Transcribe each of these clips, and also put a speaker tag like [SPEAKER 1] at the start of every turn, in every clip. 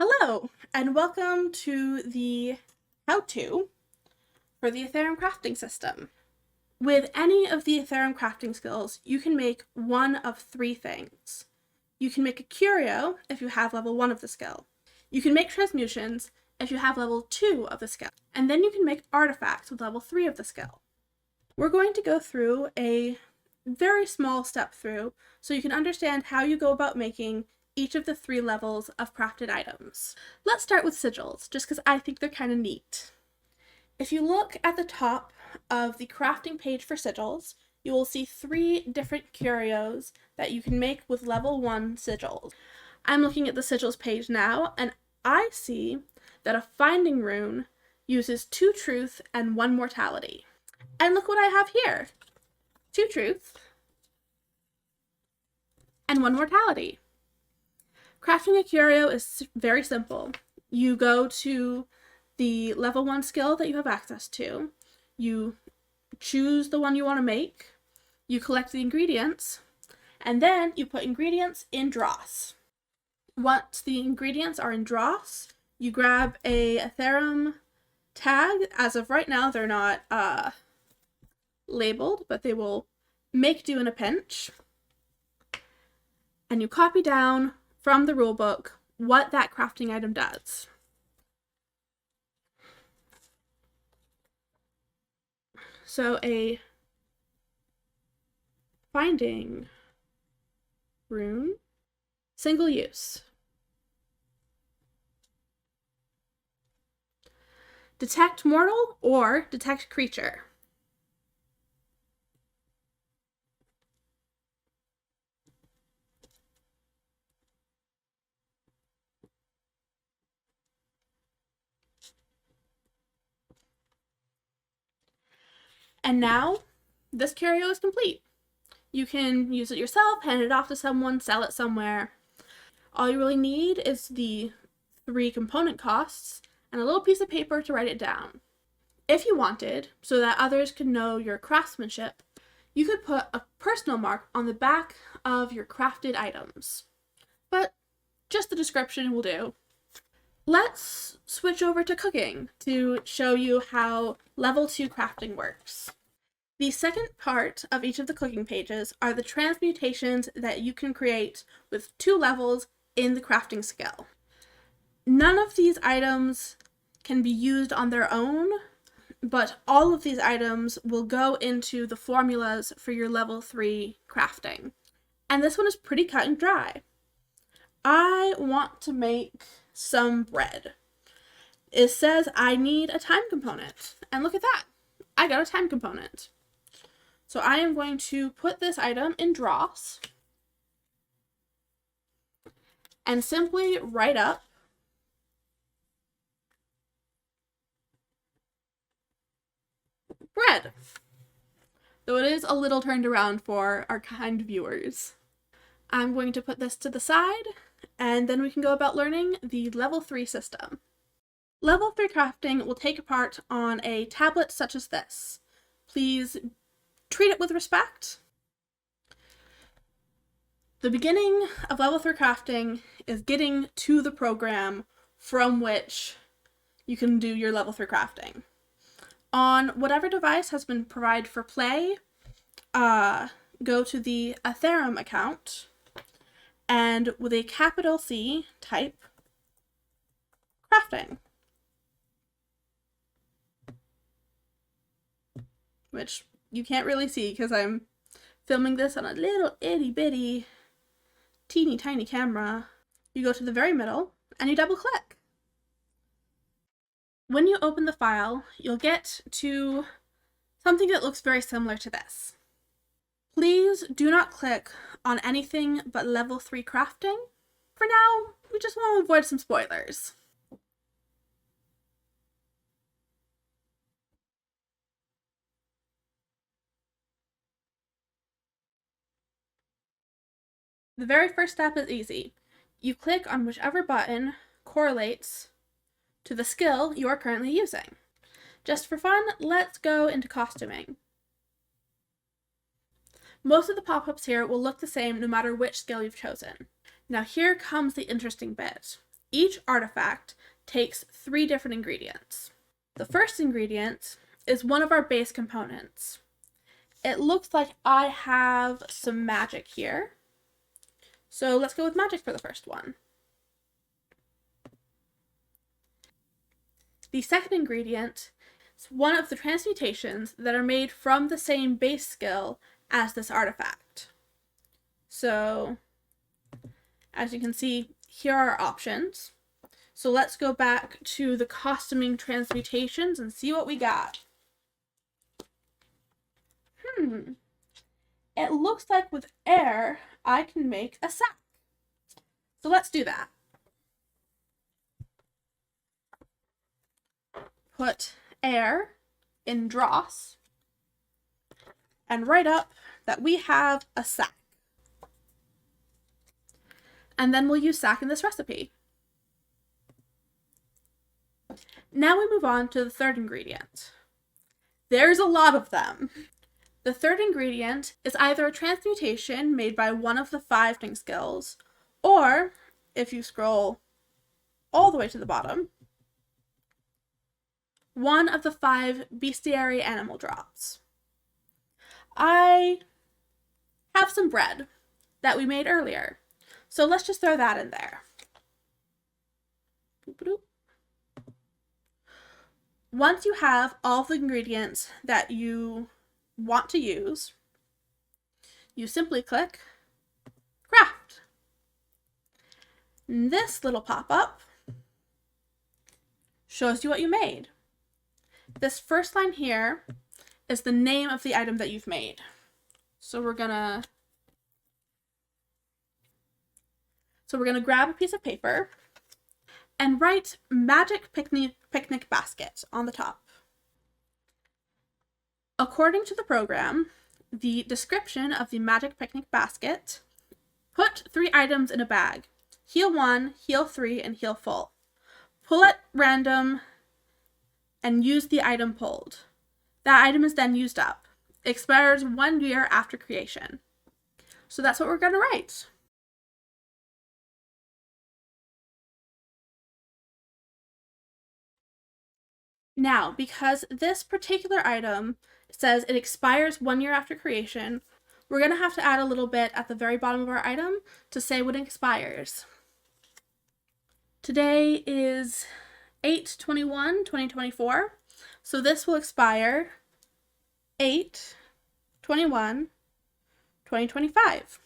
[SPEAKER 1] Hello, and welcome to the how-to for the Aetherim crafting system. With any of the Aetherim crafting skills, you can make one of three things. You can make a curio if you have level 1 of the skill. You can make transmutions if you have level 2 of the skill. And then you can make artifacts with level 3 of the skill. We're going to go through a very small step through so you can understand how you go about making each of the 3 levels of crafted items. Let's start with sigils, just because I think they're kind of neat. If you look at the top of the crafting page for sigils, you will see 3 different curios that you can make with level 1 sigils. I'm looking at the sigils page now, and I see that a finding rune uses 2 truth and 1 mortality. And look what I have here. 2 truth and 1 mortality. Crafting a curio is very simple. You go to the level 1 skill that you have access to, you choose the one you want to make, you collect the ingredients, and then you put ingredients in dross. Once the ingredients are in dross, you grab a Aetherim tag. As of right now, they're not labeled, but they will make do in a pinch. And you copy down from the rulebook what that crafting item does. So a finding rune, single use. Detect mortal or detect creature. And now, this curio is complete. You can use it yourself, hand it off to someone, sell it somewhere. All you really need is the 3 component costs and a little piece of paper to write it down. If you wanted, so that others could know your craftsmanship, you could put a personal mark on the back of your crafted items. But just the description will do. Let's switch over to cooking to show you how level 2 crafting works. The second part of each of the cooking pages are the transmutations that you can create with 2 levels in the crafting skill. None of these items can be used on their own, but all of these items will go into the formulas for your level 3 crafting. And this one is pretty cut and dry. I want to make some bread. It says I need a time component, and look at that. I got a time component. So I am going to put this item in dross and simply write up bread. Though it is a little turned around for our kind viewers. I'm going to put this to the side, and then we can go about learning the level 3 system. Level 3 crafting will take part on a tablet such as this. Please treat it with respect. The beginning of level 3 crafting is getting to the program from which you can do your level 3 crafting. On whatever device has been provided for play, go to the Aetherim account, and with a capital C, type crafting. Which you can't really see because I'm filming this on a little itty bitty teeny tiny camera. You go to the very middle and you double click. When you open the file, you'll get to something that looks very similar to this. Please do not click on anything but level 3 crafting. For now, we just want to avoid some spoilers. The very first step is easy. You click on whichever button correlates to the skill you are currently using. Just for fun, let's go into costuming. Most of the pop-ups here will look the same no matter which skill you've chosen. Now here comes the interesting bit. Each artifact takes 3 different ingredients. The first ingredient is one of our base components. It looks like I have some magic here. So let's go with magic for the first one. The second ingredient is one of the transmutations that are made from the same base skill as this artifact. So, as you can see, here are our options. So let's go back to the costuming transmutations and see what we got. It looks like with air, I can make a sack. So let's do that. Put air in dross and write up that we have a sack. And then we'll use sack in this recipe. Now we move on to the third ingredient. There's a lot of them. The third ingredient is either a transmutation made by one of the 5 thing skills, or if you scroll all the way to the bottom, one of the 5 bestiary animal drops. I have some bread that we made earlier, so let's just throw that in there. Once you have all the ingredients that you want to use, you simply click craft. This little pop-up shows you what you made. This first line here is the name of the item that you've made. So we're gonna grab a piece of paper and write Magic Picnic Basket on the top. According to the program, the description of the Magic Picnic Basket: put 3 items in a bag. Heal 1, heal 3, and heal full. Pull at random and use the item pulled. That item is then used up. Expires 1 year after creation. So that's what we're going to write. Now, because this particular item says it expires 1 year after creation, we're going to have to add a little bit at the very bottom of our item to say when it expires. Today is 8/21/2024, so this will expire 8/21/2025.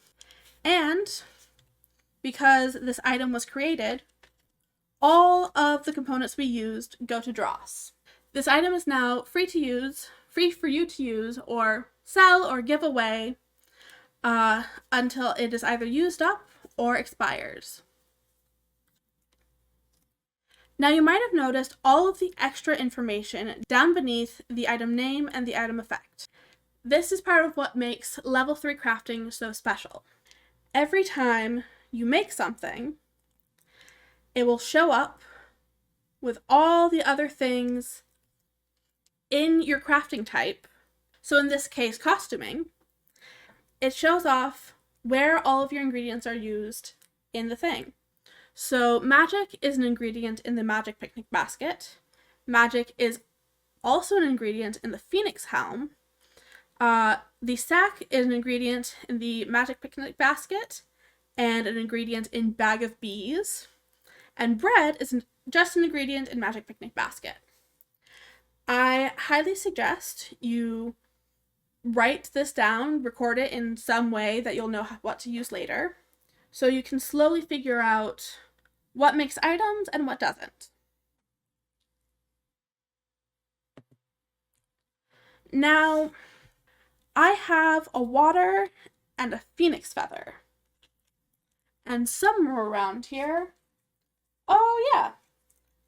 [SPEAKER 1] And because this item was created, all of the components we used go to dross. This item is now free for you to use or sell or give away until it is either used up or expires. Now you might have noticed all of the extra information down beneath the item name and the item effect. This is part of what makes level 3 crafting so special. Every time you make something, it will show up with all the other things in your crafting type. So in this case, costuming, it shows off where all of your ingredients are used in the thing. So magic is an ingredient in the Magic Picnic Basket. Magic is also an ingredient in the Phoenix Helm. The sack is an ingredient in the Magic Picnic Basket and an ingredient in Bag of Bees. And bread is just an ingredient in Magic Picnic Basket. I highly suggest you write this down, record it in some way that you'll know what to use later, so you can slowly figure out what makes items and what doesn't. Now, I have a water and a phoenix feather. And somewhere around here, oh yeah,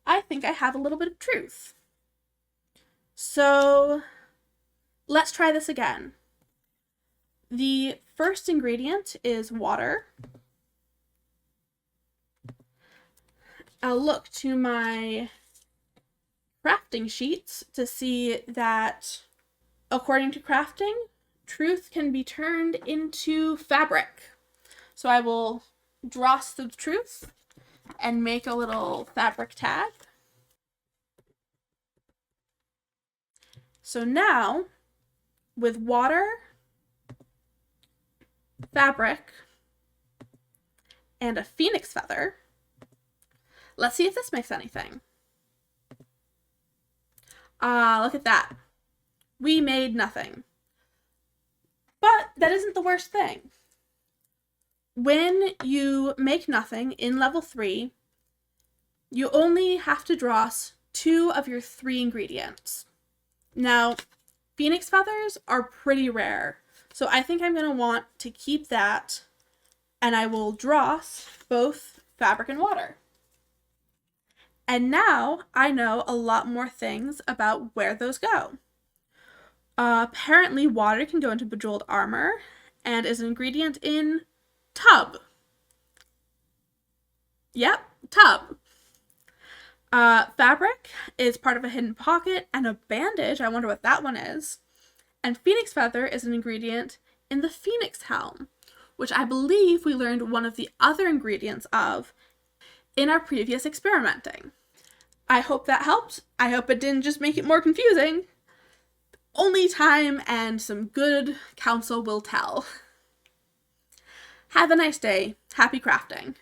[SPEAKER 1] I think I have a little bit of truth. So let's try this again. The first ingredient is water. I'll look to my crafting sheets to see that, according to crafting, truth can be turned into fabric. So I will dross the truth and make a little fabric tag. So now, with water, fabric, and a phoenix feather, let's see if this makes anything. Look at that. We made nothing. But that isn't the worst thing. When you make nothing in level 3, you only have to dross 2 of your 3 ingredients. Now, phoenix feathers are pretty rare, so I think I'm going to want to keep that, and I will dross both fabric and water. And now I know a lot more things about where those go. Apparently, water can go into bejeweled armor and is an ingredient in tub. Yep, tub. Fabric is part of a hidden pocket, and a bandage, I wonder what that one is. And phoenix feather is an ingredient in the phoenix helm, which I believe we learned one of the other ingredients of in our previous experimenting. I hope that helped. I hope it didn't just make it more confusing. Only time and some good counsel will tell. Have a nice day. Happy crafting.